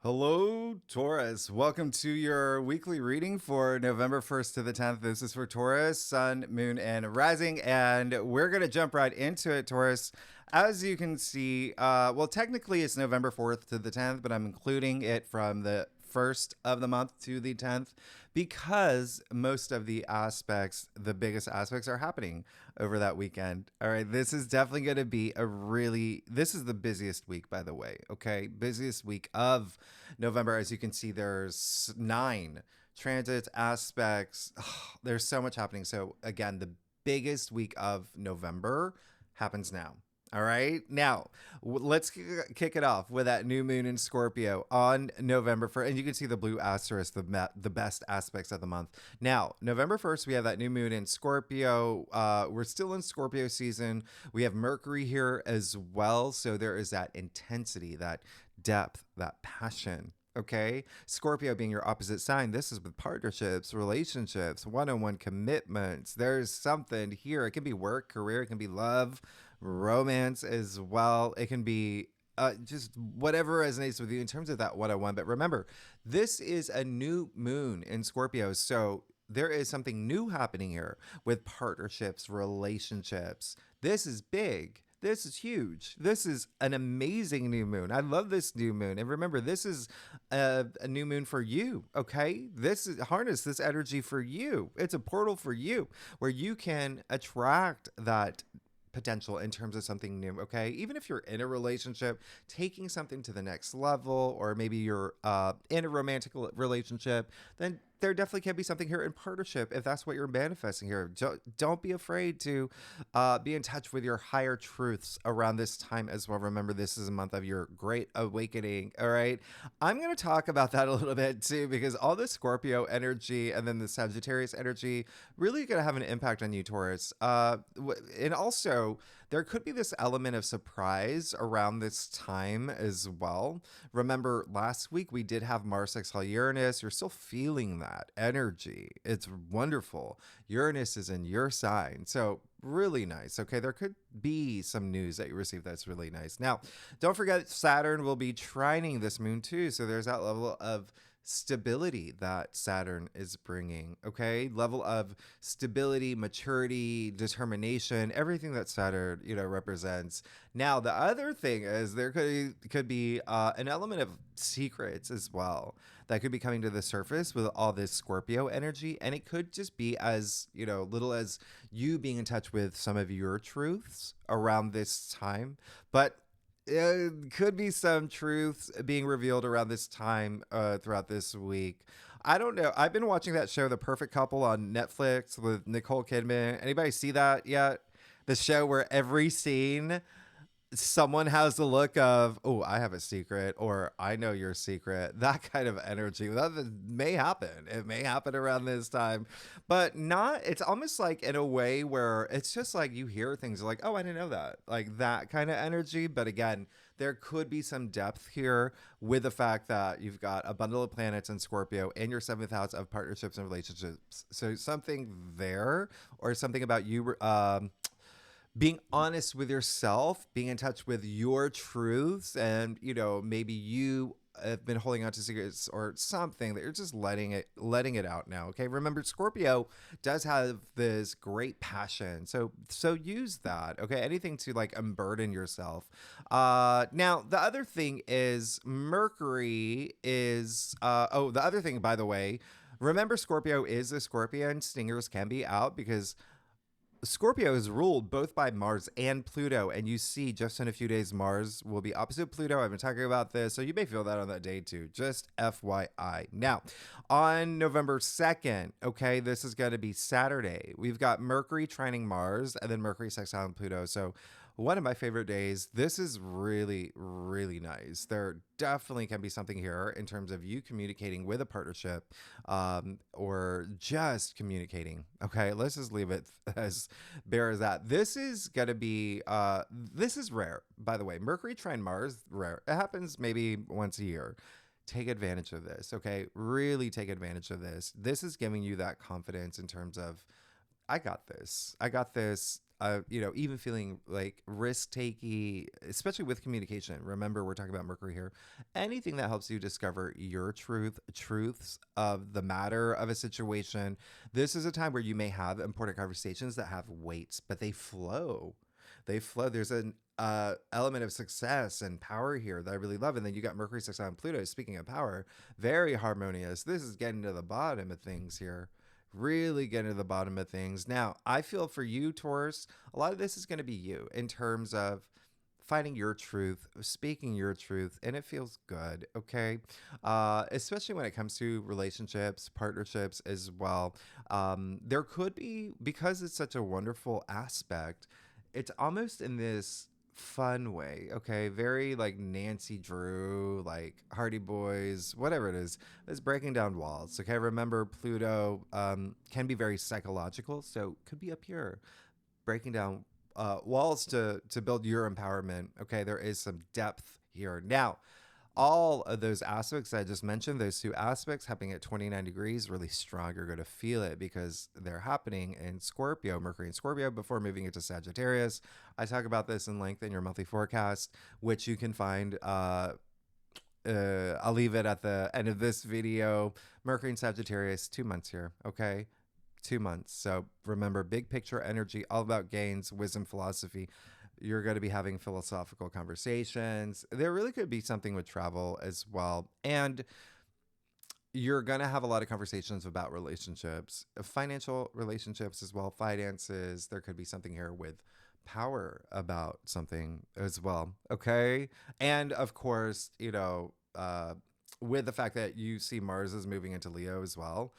Hello, Taurus. Welcome to your weekly reading for November 1st to the 10th. This is for Taurus, Sun, Moon, and Rising, and we're going to jump right into it, Taurus. As you can see, well, technically it's November 4th to the 10th, but I'm including it from the 1st of the month to the 10th because most of the aspects, the biggest aspects, are happening over that weekend. All right, this is definitely going to be this is the busiest week, by the way. Okay, busiest week of November. As you can see, there's 9 transits, aspects. There's so much happening. So, again, the biggest week of November happens now. All right. Now, let's kick it off with that new moon in Scorpio on November 1st. And you can see the blue asterisk, the best aspects of the month. Now, November 1st, we have that new moon in Scorpio. We're still in Scorpio season. We have Mercury here as well. So there is that intensity, that depth, that passion. Okay. Scorpio being your opposite sign. This is with partnerships, relationships, one-on-one commitments. There's something here. It can be work, career, it can be love, romance as well. It can be just whatever resonates with you in terms of that one-on-one. But remember, this is a new moon in Scorpio. So there is something new happening here with partnerships, relationships. This is big. This is huge. This is an amazing new moon. I love this new moon. And remember, this is a new moon for you. Okay. Harness this energy for you. It's a portal for you where you can attract that potential in terms of something new. Okay. Even if you're in a relationship, taking something to the next level, or maybe you're in a romantic relationship, then there definitely can be something here in partnership if that's what you're manifesting here. Don't be afraid to be in touch with your higher truths around this time as well. Remember, this is a month of your great awakening. All right. I'm going to talk about that a little bit too, because all the Scorpio energy and then the Sagittarius energy really going to have an impact on you, Taurus. And also, there could be this element of surprise around this time as well. Remember, last week we did have Mars sextile Uranus. You're still feeling that energy. It's wonderful. Uranus is in your sign. So really nice. Okay, there could be some news that you receive that's really nice. Now, don't forget Saturn will be trining this moon too. So there's that level of stability that Saturn is bringing. Okay, level of stability, maturity, determination, everything that Saturn represents. Now the other thing is there could be an element of secrets as well that could be coming to the surface with all this Scorpio energy, and it could just be as little as you being in touch with some of your truths around this time, but it could be some truths being revealed around this time throughout this week. I don't know. I've been watching that show, The Perfect Couple, on Netflix with Nicole Kidman. Anybody see that yet? The show where every scene someone has the look of, oh, I have a secret, or I know your secret, that kind of energy. That may happen. It may happen around this time, but not, it's almost like in a way where it's just like you hear things like, oh, I didn't know that, like that kind of energy. But again, there could be some depth here with the fact that you've got a bundle of planets in Scorpio and your 7th house of partnerships and relationships. So something there, or something about you, being honest with yourself, being in touch with your truths, and maybe you have been holding on to secrets or something that you're just letting it out now. Okay, remember, Scorpio does have this great passion, so use that. Okay, anything to like unburden yourself. Now the other thing is Mercury is the other thing, by the way, remember, Scorpio is a Scorpion. Stingers can be out because Scorpio is ruled both by Mars and Pluto, and you see just in a few days Mars will be opposite Pluto. I've been talking about this, so you may feel that on that day too. Just FYI. Now, on November 2nd, okay, this is going to be Saturday. We've got Mercury trining Mars and then Mercury sextile Pluto. So one of my favorite days. This is really, really nice. There definitely can be something here in terms of you communicating with a partnership, or just communicating. Okay, let's just leave it as bare as that. This is going to be, this is rare, by the way. Mercury trine Mars, rare. It happens maybe once a year. Take advantage of this, okay? Really take advantage of this. This is giving you that confidence in terms of, I got this. I got this. even feeling like risk taking, especially with communication. Remember, we're talking about Mercury here. Anything that helps you discover your truths of the matter of a situation. This is a time where you may have important conversations that have weight, but they flow. They flow. There's an element of success and power here that I really love. And then you got Mercury sextile and Pluto. Speaking of power, very harmonious. This is getting to the bottom of things here. Really getting to the bottom of things. Now, I feel for you, Taurus, a lot of this is going to be you in terms of finding your truth, speaking your truth, and it feels good, okay? Especially when it comes to relationships, partnerships as well. There could be, because it's such a wonderful aspect, it's almost in this fun way, okay? Very like Nancy Drew, like Hardy Boys, whatever it is. It's breaking down walls, okay? Remember, Pluto can be very psychological, so could be up here, breaking down walls to build your empowerment, okay? There is some depth here. Now, all of those aspects I just mentioned, those two aspects happening at 29 degrees, really strong. You're going to feel it because they're happening in Scorpio, Mercury in Scorpio, before moving into Sagittarius. I talk about this in length in your monthly forecast, which you can find. I'll leave it at the end of this video. Mercury in Sagittarius, 2 months here, okay? 2 months. So remember, big picture energy, all about gains, wisdom, philosophy. You're going to be having philosophical conversations. There really could be something with travel as well. And you're going to have a lot of conversations about relationships, financial relationships as well, finances. There could be something here with power about something as well. Okay. And of course, with the fact that you see Mars is moving into Leo as well,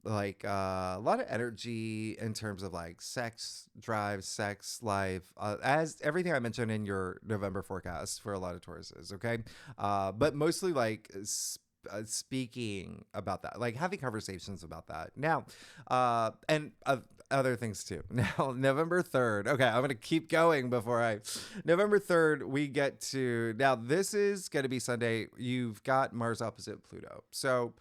like a lot of energy in terms of like sex drive, sex life, as everything I mentioned in your November forecast for a lot of Tauruses, okay? But mostly like speaking about that, like having conversations about that. Now, and other things too. Now, November 3rd. Okay, I'm going to keep going November 3rd, we get to, now this is going to be Sunday. You've got Mars opposite Pluto. So,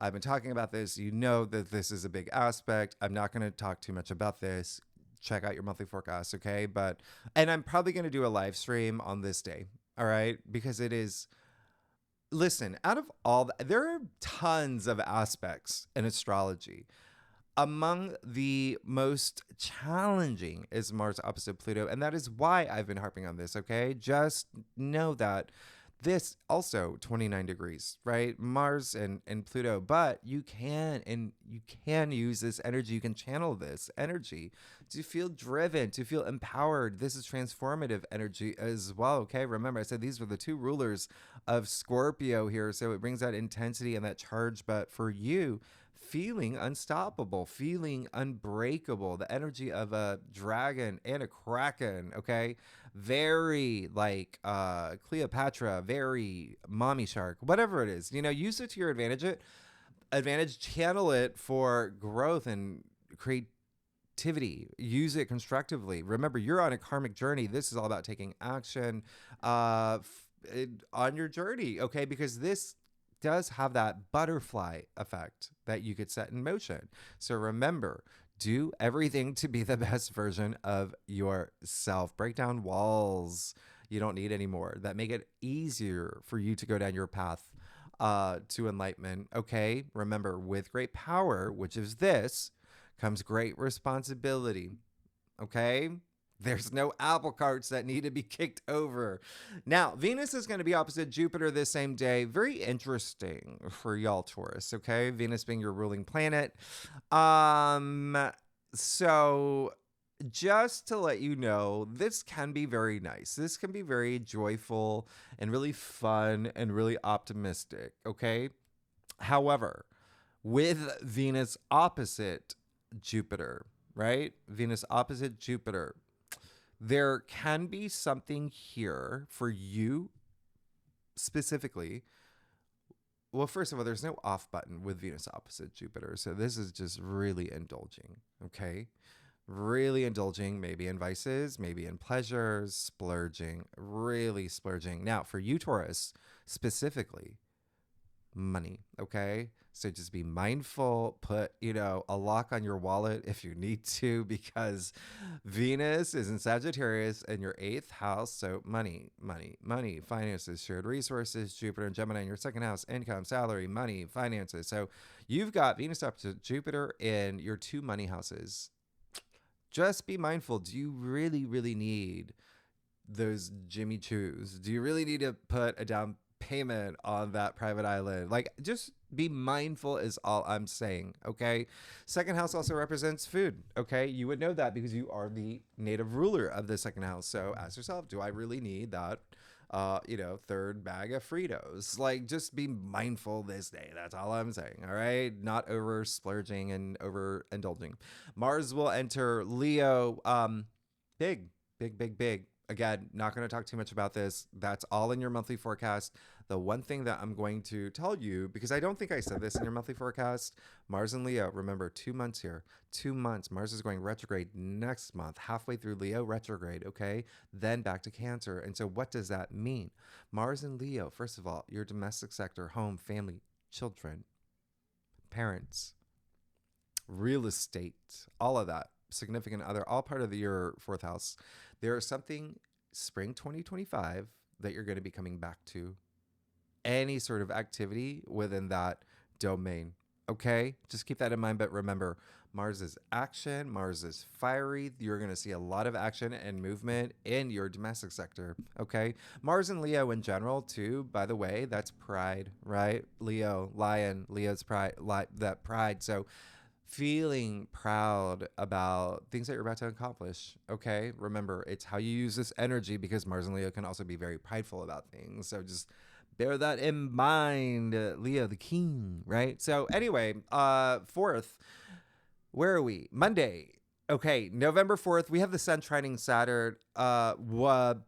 I've been talking about this. You know that this is a big aspect. I'm not going to talk too much about this. Check out your monthly forecast, okay? And I'm probably going to do a live stream on this day, all right? Because it is, listen, out of all, there are tons of aspects in astrology. Among the most challenging is Mars opposite Pluto, and that is why I've been harping on this, okay? Just know that. This also 29 degrees, right? Mars and Pluto, but you can use this energy. You can channel this energy to feel driven, to feel empowered. This is transformative energy as well. Okay. Remember, I said these were the two rulers of Scorpio here. So it brings that intensity and that charge. But for you, feeling unstoppable, feeling unbreakable, the energy of a dragon and a kraken, okay? Very like Cleopatra, very mommy shark, whatever it is. Use it to your advantage, channel it for growth and creativity. Use it constructively. Remember, you're on a karmic journey. This is all about taking action on your journey, okay? Because this does have that butterfly effect that you could set in motion. So remember, do everything to be the best version of yourself. Break down walls you don't need anymore that make it easier for you to go down your path to enlightenment. Okay, remember, with great power, which is this, comes great responsibility. Okay, there's no apple carts that need to be kicked over. Now, Venus is going to be opposite Jupiter this same day. Very interesting for y'all Taurus, okay? Venus being your ruling planet. So just to let you know, this can be very nice. This can be very joyful and really fun and really optimistic, okay? However, with Venus opposite Jupiter, right? Venus opposite Jupiter, there can be something here for you specifically. Well, first of all, there's no off button with Venus opposite Jupiter. So this is just really indulging, okay? Really indulging, maybe in vices, maybe in pleasures, splurging, really splurging. Now, for you, Taurus, specifically, money. Okay. So just be mindful, put, a lock on your wallet if you need to, because Venus is in Sagittarius in your eighth house. So money, money, money, finances, shared resources, Jupiter and Gemini in your second house, income, salary, money, finances. So you've got Venus up to Jupiter in your two money houses. Just be mindful. Do you really, really need those Jimmy Choos? Do you really need to put a down payment on that private island? Like, just be mindful is all I'm saying. Okay. Second house also represents food. Okay. You would know that because you are the native ruler of the second house. So ask yourself, do I really need that? Third bag of Fritos. Like, just be mindful this day. That's all I'm saying. All right. Not over splurging and over indulging. Mars will enter Leo. Big, big, big, big. Again, not going to talk too much about this. That's all in your monthly forecast. The one thing that I'm going to tell you, because I don't think I said this in your monthly forecast, Mars and Leo, remember 2 months here. 2 months. Mars is going retrograde next month, halfway through Leo retrograde, okay? Then back to Cancer. And so what does that mean? Mars and Leo, first of all, your domestic sector, home, family, children, parents, real estate, all of that, significant other, all part of your fourth house. There is something spring 2025 that you're going to be coming back to. Any sort of activity within that domain. Okay? Just keep that in mind. But remember, Mars is action. Mars is fiery. You're going to see a lot of action and movement in your domestic sector. Okay? Mars and Leo in general, too, by the way, that's pride, right? Leo, lion, Leo's pride, that pride. So feeling proud about things that you're about to accomplish. Okay. Remember, it's how you use this energy, because Mars and Leo can also be very prideful about things. So just bear that in mind. Leo, the king, right? So anyway, 4th, where are we? Monday. Okay. November 4th, we have the sun trining Saturn,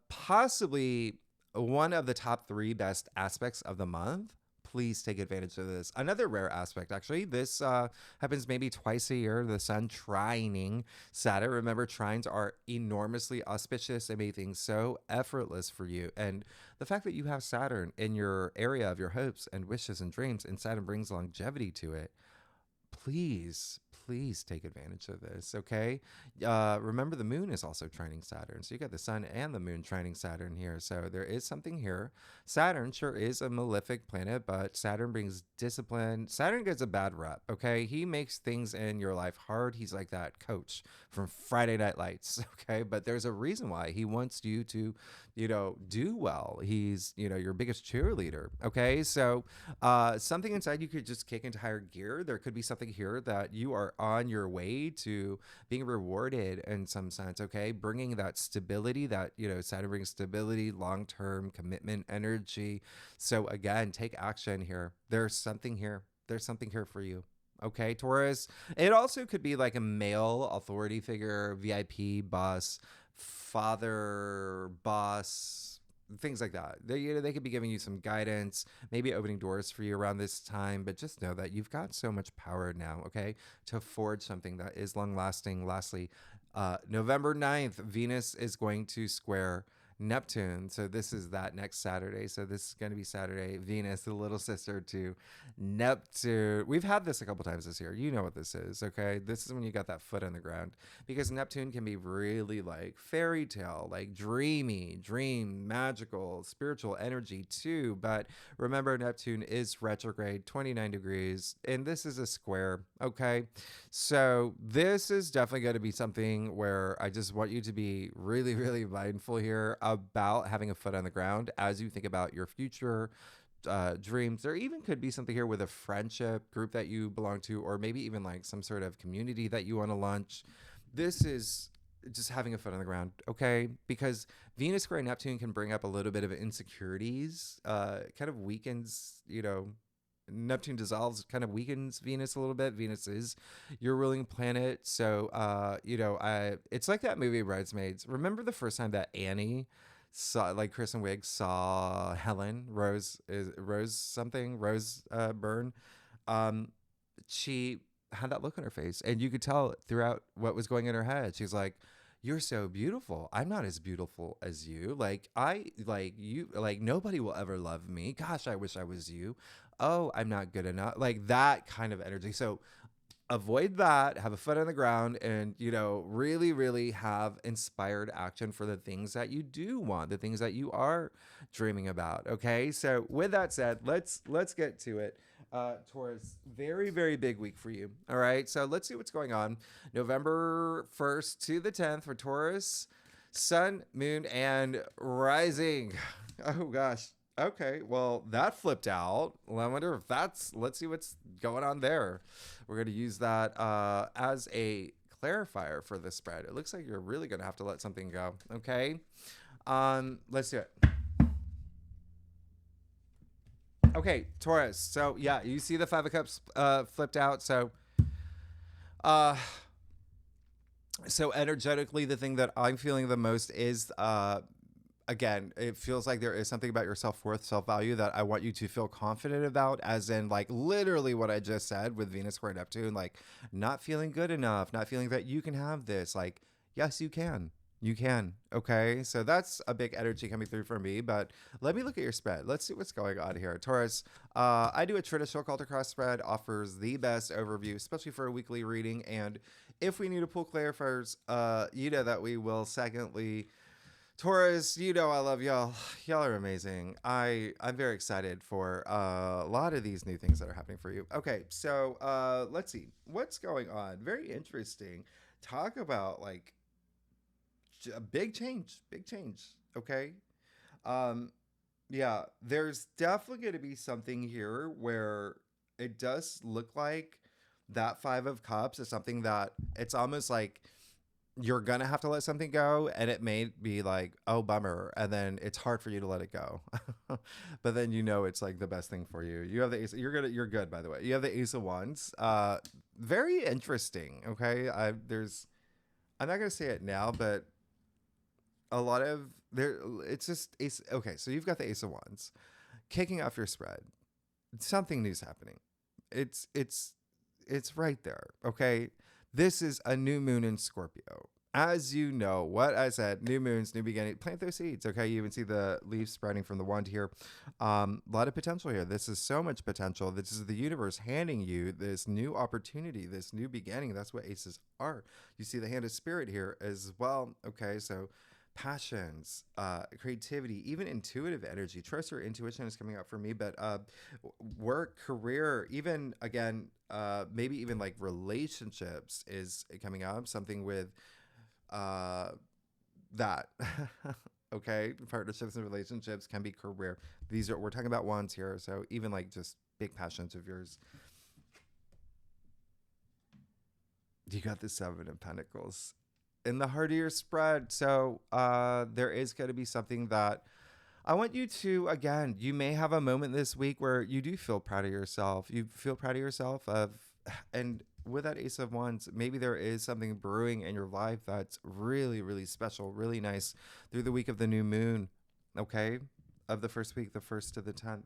possibly one of the top 3 best aspects of the month. Please take advantage of this. Another rare aspect, actually, this happens maybe twice a year, the sun trining Saturn. Remember, trines are enormously auspicious. They make things so effortless for you. And the fact that you have Saturn in your area of your hopes and wishes and dreams, and Saturn brings longevity to it, please take advantage of this. Okay. Remember, the moon is also trining Saturn. So you got the sun and the moon trining Saturn here. So there is something here. Saturn sure is a malefic planet, but Saturn brings discipline. Saturn gets a bad rep. Okay. He makes things in your life hard. He's like that coach from Friday Night Lights. Okay. But there's a reason why he wants you to, do well. He's, your biggest cheerleader. Okay. So something inside you could just kick into higher gear. There could be something here that you are on your way to being rewarded in some sense. Okay. Bringing that stability that, Saturn brings stability, long-term commitment, energy. So again, take action here. There's something here. There's something here for you. Okay, Taurus. It also could be like a male authority figure, VIP, boss, father, boss, things like that. They could be giving you some guidance, maybe opening doors for you around this time, but just know that you've got so much power now, okay, to forge something that is long lasting. Lastly, November 9th, Venus is going to square Neptune. So this is that next Saturday. So this is going to be Saturday. Venus, the little sister to Neptune. We've had this a couple times this year. You know what this is, okay? This is when you got that foot on the ground, because Neptune can be really like fairy tale, like dream, magical, spiritual energy too. But remember, Neptune is retrograde, 29 degrees, and this is a square, okay? So this is definitely going to be something where I just want you to be really, really mindful here about having a foot on the ground as you think about your future dreams. There even could be something here with a friendship group that you belong to, or maybe even like some sort of community that you want to launch. This is just having a foot on the ground, okay? Because Venus square Neptune can bring up a little bit of insecurities, kind of weakens, Neptune dissolves, kind of weakens Venus a little bit. Venus is your ruling planet. So, it's like that movie Bridesmaids. Remember the first time that Annie saw, like Kristen Wiig saw Helen, Rose Byrne. She had that look on her face, and you could tell throughout what was going in her head. She's like, you're so beautiful. I'm not as beautiful as you. Like like you, like nobody will ever love me. Gosh, I wish I was you. Oh, I'm not good enough. Like that kind of energy. So avoid that, have a foot on the ground, and really really have inspired action for the things that you do want, the things that you are dreaming about. Okay, so with that said, let's get to it. Taurus, very very big week for you. All right, so let's see what's going on November 1st to the 10th for Taurus. Sun, moon, and rising. Oh gosh. Okay, well, that flipped out. Well, I wonder if let's see what's going on there. We're going to use that as a clarifier for this spread. It looks like you're really going to have to let something go. Okay, let's do it. Okay, Taurus. So yeah, you see the Five of Cups flipped out. Uh, so energetically, the thing that I'm feeling the most is again, it feels like there is something about your self-worth, self-value that I want you to feel confident about, as in like literally what I just said with Venus square Neptune, like not feeling good enough, not feeling that you can have this. Like, yes, you can. You can. Okay. So that's a big energy coming through for me. But let me look at your spread. Let's see what's going on here. Taurus, I do a traditional cult across spread, offers the best overview, especially for a weekly reading. And if we need to pull clarifiers, you know that we will. Secondly, Taurus, I love y'all. Y'all are amazing. I'm very excited for a lot of these new things that are happening for you. Okay, so let's see what's going on. Very interesting. Talk about like a big change, big change. Okay. Um, yeah, there's definitely going to be something here where it does look like that Five of Cups is something that it's almost like you're gonna have to let something go, and it may be like, oh bummer, and then it's hard for you to let it go. But then it's like the best thing for you. You have the ace, you're good, by the way. You have the Ace of Wands. Very interesting. Okay, I'm not gonna say it now, but a lot of there it's just ace. Okay, so you've got the Ace of Wands kicking off your spread. Something new's happening. It's right there. Okay, this is a new moon in Scorpio. As you know, what I said, new moons, new beginning, plant those seeds. Okay, you even see the leaves spreading from the wand here. A lot of potential here. This is so much potential. This is the universe handing you this new opportunity, this new beginning. That's what aces are. You see the hand of spirit here as well. Okay, so passions, creativity, even intuitive energy. Trust your intuition is coming out for me, but work, career, even again, maybe even like relationships is coming up. Something with that. Okay, partnerships and relationships can be career. We're talking about wands here, so even like just big passions of yours. You got the Seven of Pentacles in the heart of your spread. So there is going to be something that I want you to, again, you may have a moment this week where you do feel proud of yourself. You feel proud of yourself and with that Ace of Wands, maybe there is something brewing in your life that's really, really special, really nice through the week of the new moon. Okay. Of the first week, the 1st to the 10th,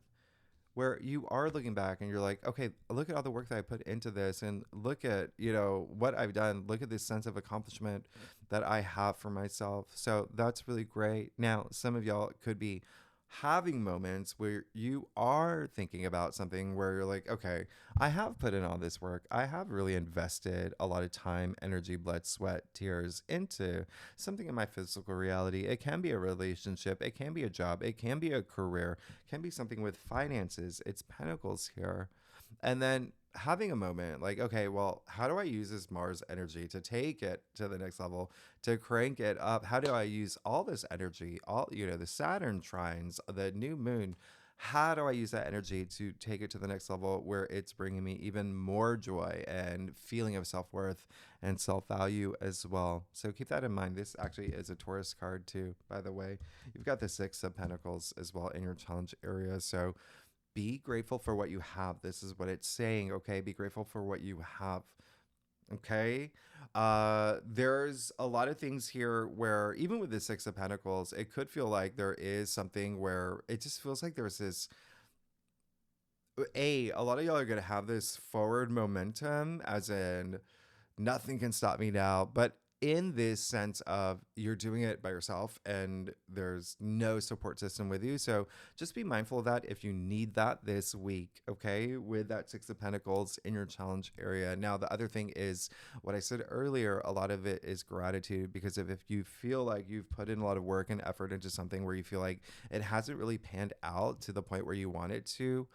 where you are looking back and you're like, okay, look at all the work that I put into this, and look at, what I've done. Look at this sense of accomplishment that I have for myself. So that's really great. Now, some of y'all could be having moments where you are thinking about something where you're like, okay, I have put in all this work. I have really invested a lot of time, energy, blood, sweat, tears into something in my physical reality. It can be a relationship. It can be a job. It can be a career. It can be something with finances. It's pentacles here. And then having a moment like, okay, well, how do I use this Mars energy to take it to the next level, to crank it up? How do I use all this energy, all, the Saturn trines, the new moon? How do I use that energy to take it to the next level where it's bringing me even more joy and feeling of self-worth and self-value as well? So keep that in mind. This actually is a Taurus card too, by the way. You've got the Six of Pentacles as well in your challenge area. So be grateful for what you have. This is what it's saying. Okay, be grateful for what you have. Okay, there's a lot of things here where even with the Six of Pentacles, it could feel like there is something where it just feels like there's this a lot of y'all are going to have this forward momentum, as in nothing can stop me now. But in this sense of you're doing it by yourself and there's no support system with you. So just be mindful of that if you need that this week, okay, with that Six of Pentacles in your challenge area. Now, the other thing is what I said earlier, a lot of it is gratitude, because if you feel like you've put in a lot of work and effort into something where you feel like it hasn't really panned out to the point where you want it to,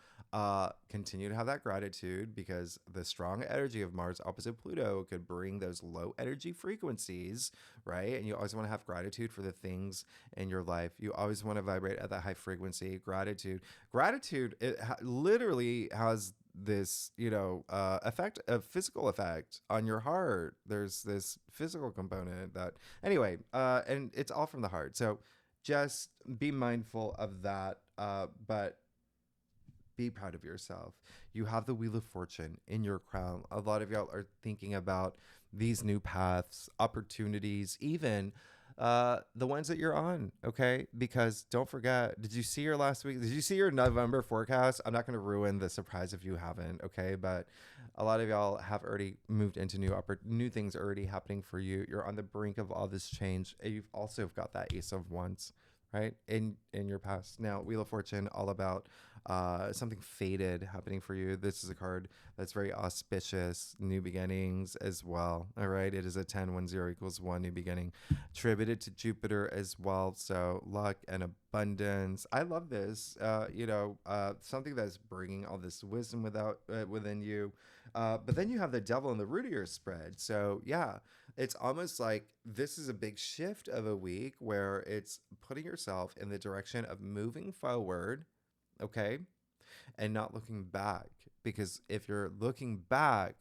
continue to have that gratitude, because the strong energy of Mars opposite Pluto could bring those low energy frequencies, right? And you always want to have gratitude for the things in your life. You always want to vibrate at that high frequency. Gratitude, literally has this, effect, a physical effect on your heart. There's this physical component that, anyway, and it's all from the heart. So just be mindful of that. But be proud of yourself. You have the Wheel of Fortune in your crown. A lot of y'all are thinking about these new paths, opportunities, even the ones that you're on, okay? Because don't forget, did you see your last week? Did you see your November forecast? I'm not going to ruin the surprise if you haven't, okay? But a lot of y'all have already moved into new things already happening for you. You're on the brink of all this change. And you've also got that Ace of Wands, right, in your past. Now, Wheel of Fortune, all about something fated happening for you. This is a card that's very auspicious, new beginnings as well. All right, it is a 10-1-0 equals 1 new beginning, attributed to Jupiter as well. So luck and abundance. I love this. Something that's bringing all this wisdom within you. But then you have the devil in the root of your spread. So yeah, it's almost like this is a big shift of a week where it's putting yourself in the direction of moving forward, okay, and not looking back. Because if you're looking back,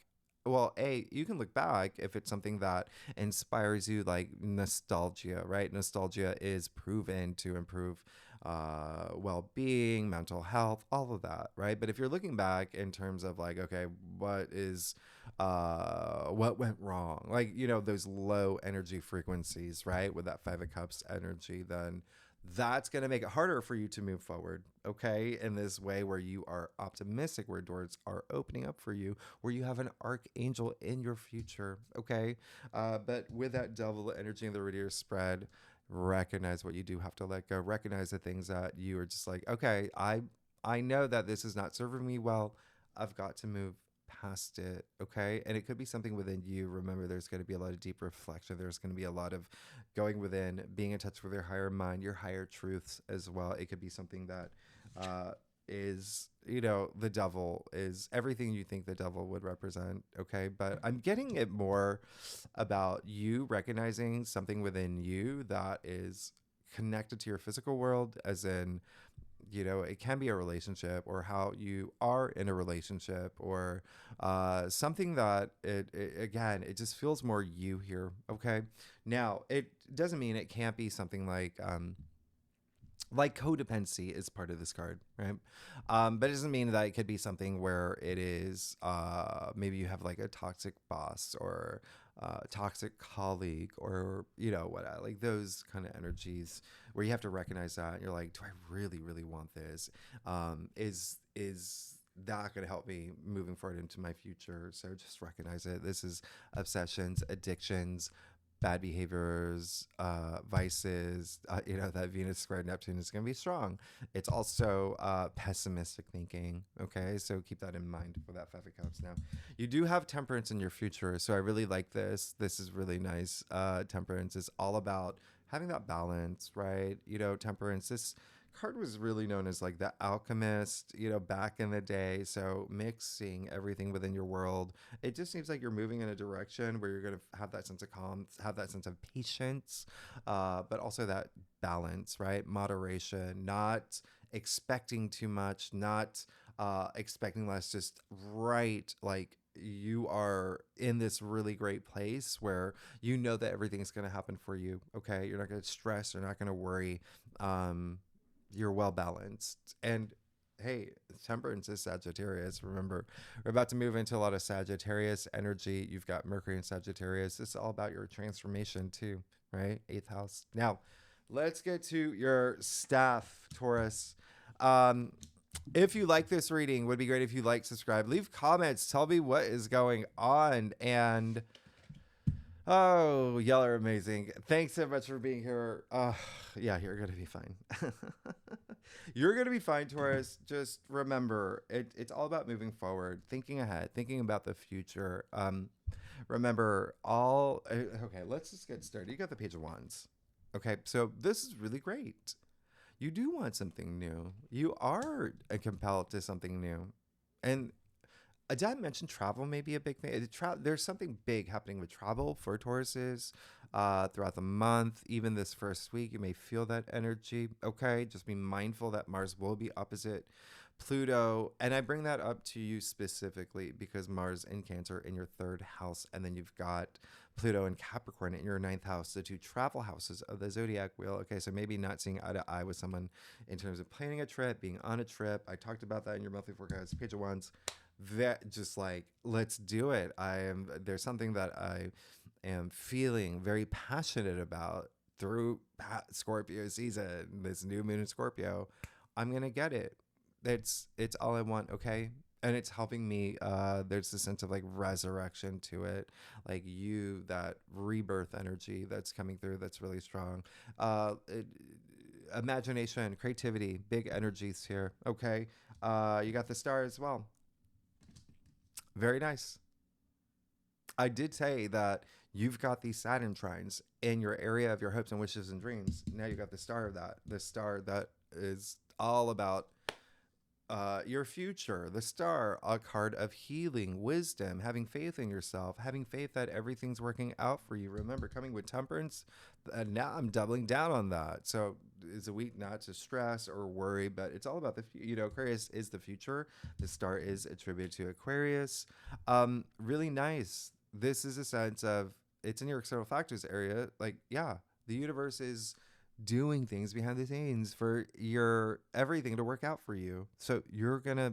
well, you can look back if it's something that inspires you, like nostalgia, right? Nostalgia is proven to improve well-being, mental health, all of that, right? But if you're looking back in terms of like, okay, what went wrong, like, those low energy frequencies, right, with that Five of Cups energy, then that's going to make it harder for you to move forward, okay, in this way where you are optimistic, where doors are opening up for you, where you have an archangel in your future, okay? But with that devil energy in the radiator spread, recognize what you do have to let go. Recognize the things that you are just like, okay, I know that this is not serving me well. I've got to move past it, okay? And it could be something within you. Remember, there's going to be a lot of deep reflection. There's going to be a lot of going within, being in touch with your higher mind, your higher truths as well. It could be something that is, the devil is everything you think the devil would represent, okay? But I'm getting it more about you recognizing something within you that is connected to your physical world, as in, it can be a relationship, or how you are in a relationship, or something that it just feels more you here, okay? Now, it doesn't mean it can't be something like codependency is part of this card, right? But it doesn't mean that it could be something where it is maybe you have like a toxic boss, or toxic colleague, or what, like those kind of energies where you have to recognize that and you're like, do I really, really want this? Is that going to help me moving forward into my future? So just recognize it. This is obsessions, addictions, bad behaviors, vices, that Venus squared Neptune is going to be strong. It's also pessimistic thinking, okay? So keep that in mind with that Five of Cups. Now, you do have Temperance in your future, so I really like this. This is really nice. Temperance is all about having that balance, right? Temperance, this card was really known as like the alchemist, back in the day. So mixing everything within your world, it just seems like you're moving in a direction where you're going to have that sense of calm, have that sense of patience, but also that balance, right? Moderation, not expecting too much, not expecting less, just right, like you are in this really great place where that everything is going to happen for you, okay? You're not going to stress, you're not going to worry. You're well balanced. And hey, Temperance is Sagittarius. Remember, we're about to move into a lot of Sagittarius energy. You've got Mercury in Sagittarius. It's all about your transformation too, right? 8th house. Now, let's get to your staff, Taurus. If you like this reading, would be great if you like, subscribe, leave comments, tell me what is going on. And Oh, y'all are amazing. Thanks so much for being here. Yeah, you're going to be fine. You're going to be fine, Taurus. Just remember, it's all about moving forward, thinking ahead, thinking about the future. Remember, okay, let's just get started. You got the Page of Wands. Okay, so this is really great. You do want something new. You are compelled to something new. And did I mention travel may be a big thing? There's something big happening with travel for Tauruses throughout the month. Even this first week, you may feel that energy. Okay, just be mindful that Mars will be opposite Pluto. And I bring that up to you specifically because Mars in Cancer in your third house, and then you've got Pluto and Capricorn in your ninth house, the two travel houses of the zodiac wheel. Okay, so maybe not seeing eye to eye with someone in terms of planning a trip, being on a trip. I talked about that in your monthly forecast, Page of Wands. That just like, let's do it. There's something that I am feeling very passionate about through Scorpio season, this new moon in Scorpio. I'm gonna get it. It's all I want. Okay, and it's helping me. There's a sense of like resurrection to it, like that rebirth energy that's coming through, that's really strong. Imagination, creativity, big energies here. Okay, you got the star as well. Very nice. I did say that you've got these Saturn trines in your area of your hopes and wishes and dreams. Now you got the star of that. The star that is all about your future. The star, a card of healing, wisdom, having faith in yourself, having faith that everything's working out for you. Remember, coming with temperance, and now I'm doubling down on that. So it's a week not to stress or worry, but it's all about Aquarius is the future. The star is attributed to Aquarius. Really nice. This is a sense of it's in your external factors area. Like, yeah, the universe is doing things behind the scenes for your everything to work out for you. So you're gonna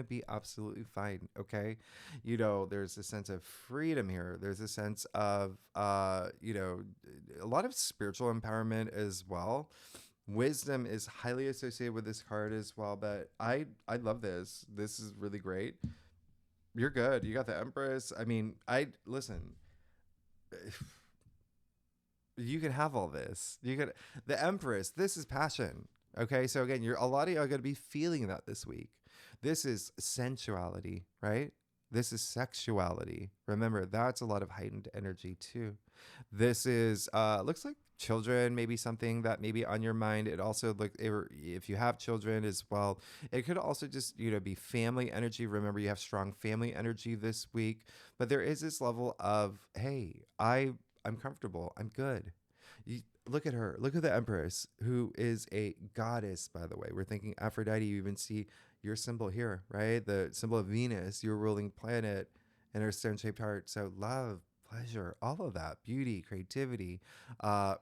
be absolutely fine. Okay, there's a sense of freedom here. There's a sense of a lot of spiritual empowerment as well. Wisdom is highly associated with this card as well, but I love this. This is really great. You're good. You got the Empress. I mean, I listen. You can have all this. You could the Empress. This is passion. Okay, so again, a lot of you are going to be feeling that this week. This is sensuality, right? This is sexuality. Remember, that's a lot of heightened energy too. This is looks like children, maybe something that may be on your mind. It also if you have children as well, it could also just be family energy. Remember, you have strong family energy this week, but there is this level of, hey, I'm comfortable. I'm good. Look at her. Look at the Empress, who is a goddess, by the way. We're thinking Aphrodite. You even see your symbol here, right? The symbol of Venus, your ruling planet, and her stone-shaped heart. So love, pleasure, all of that, beauty, creativity,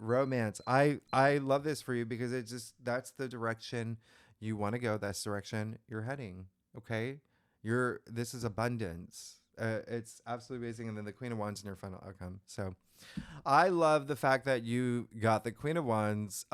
romance. I love this for you because that's the direction you want to go. That's the direction you're heading. Okay, this is abundance. It's absolutely amazing. And then the Queen of Wands in your final outcome. So I love the fact that you got the Queen of Wands.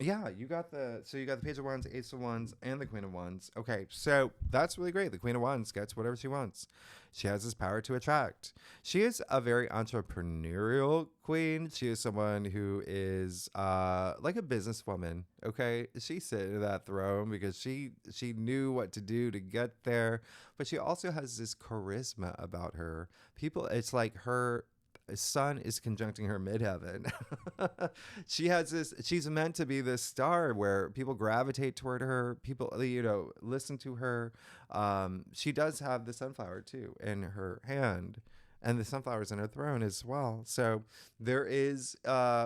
Yeah, you got the Page of Wands, Ace of Wands, and the Queen of Wands. Okay, so that's really great. The Queen of Wands gets whatever she wants. She has this power to attract. She is a very entrepreneurial queen. She is someone who is like a businesswoman. Okay, she sat in that throne because she knew what to do to get there. But she also has this charisma about her. It's like her sun is conjuncting her midheaven. She's meant to be this star where people gravitate toward her, people listen to her. She does have the sunflower too in her hand, and the sunflowers in her throne as well. So there is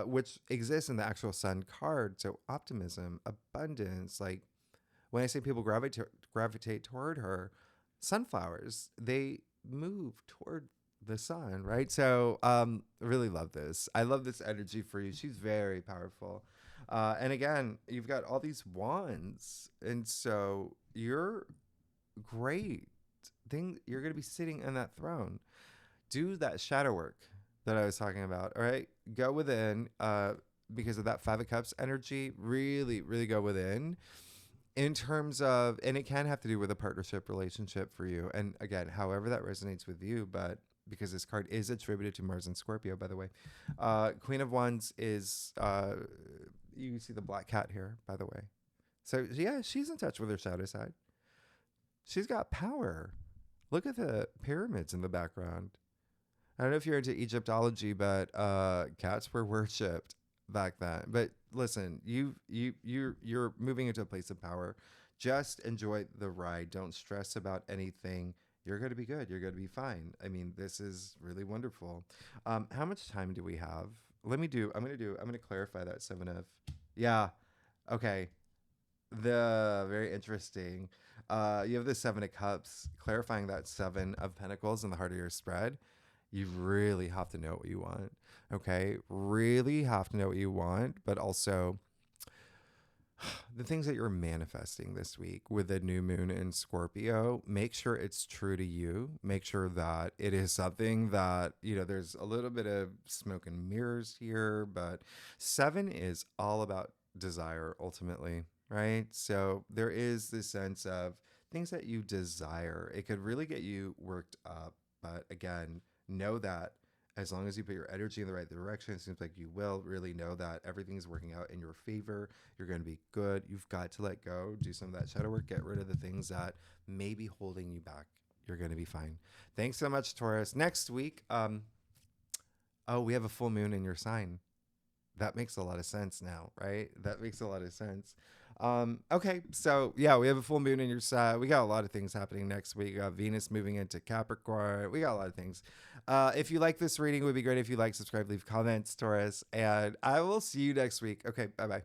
which exists in the actual sun card. So optimism, abundance. Like when I say people gravitate toward her, sunflowers, they move toward the sun, right? So really love this. I love this energy for you. She's very powerful. And again, you've got all these wands, and so you're great. You're gonna be sitting in that throne. Do that shadow work that I was talking about. All right, go within because of that Five of Cups energy. Really, really go within in terms of, and it can have to do with a partnership relationship for you. And again, however that resonates with you, but because this card is attributed to Mars and Scorpio, by the way. Queen of Wands is, you see the black cat here, by the way. So yeah, she's in touch with her shadow side. She's got power. Look at the pyramids in the background. I don't know if you're into Egyptology, but cats were worshipped back then. But listen, you're moving into a place of power. Just enjoy the ride. Don't stress about anything. You're going to be good. You're going to be fine. I mean, this is really wonderful. How much time do we have? I'm going to clarify that 7 of, yeah. Okay. Very interesting. You have the 7 of Cups, clarifying that 7 of Pentacles in the heart of your spread. You really have to know what you want. Okay. Really have to know what you want, but also the things that you're manifesting this week with the new moon in Scorpio, make sure it's true to you. Make sure that it is something that, there's a little bit of smoke and mirrors here, but 7 is all about desire ultimately, right? So there is this sense of things that you desire. It could really get you worked up, but again, know that as long as you put your energy in the right direction, it seems like you will really know that everything's working out in your favor. You're going to be good. You've got to let go, do some of that shadow work, get rid of the things that may be holding you back. You're going to be fine. Thanks so much, Taurus. Next week, we have a full moon in your sign. That makes a lot of sense now, right? That makes a lot of sense. Okay, so yeah, we have a full moon in your sign. We got a lot of things happening next week. Venus moving into Capricorn. We got a lot of things. If you like this reading, it would be great if you like, subscribe, leave comments, Taurus, and I will see you next week. Okay, bye-bye.